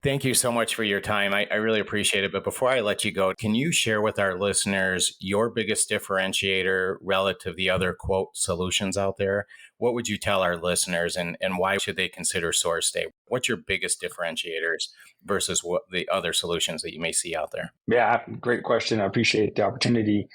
Thank you so much for your time. I really appreciate it. But before I let you go, can you share with our listeners your biggest differentiator relative to the other quote solutions out there? What would you tell our listeners and why should they consider SourceDay? What's your biggest differentiators versus what the other solutions that you may see out there? Yeah, great question. I appreciate the opportunity.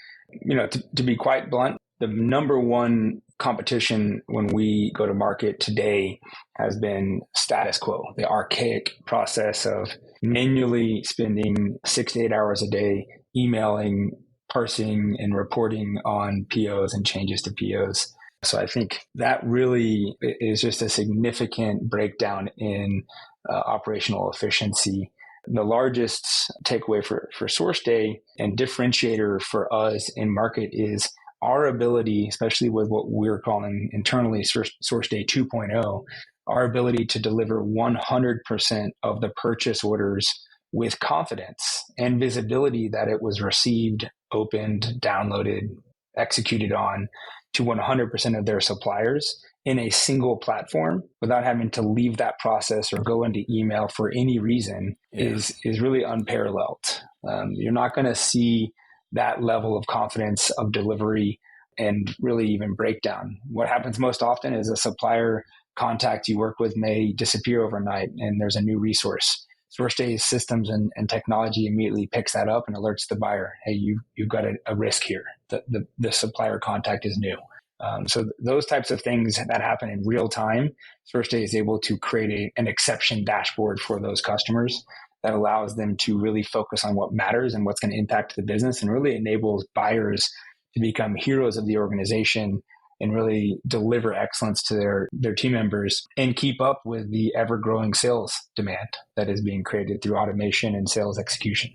To be quite blunt, the number one competition when we go to market today has been status quo, the archaic process of manually spending 6 to 8 hours a day emailing, parsing, and reporting on POs and changes to POs. So I think that really is just a significant breakdown in operational efficiency. The largest takeaway for SourceDay and differentiator for us in market is our ability, especially with what we're calling internally SourceDay 2.0, our ability to deliver 100% of the purchase orders with confidence and visibility that it was received, opened, downloaded, executed on to 100% of their suppliers in a single platform without having to leave that process or go into email for any reason is really unparalleled. You're not going to see that level of confidence of delivery and really even breakdown. What happens most often is a supplier contact you work with may disappear overnight and there's a new resource. SourceDay's systems and technology immediately picks that up and alerts the buyer, hey, you've got a risk here. The supplier contact is new. So those types of things that happen in real time, SourceDay is able to create an exception dashboard for those customers that allows them to really focus on what matters and what's going to impact the business, and really enables buyers to become heroes of the organization and really deliver excellence to their team members and keep up with the ever-growing sales demand that is being created through automation and sales execution.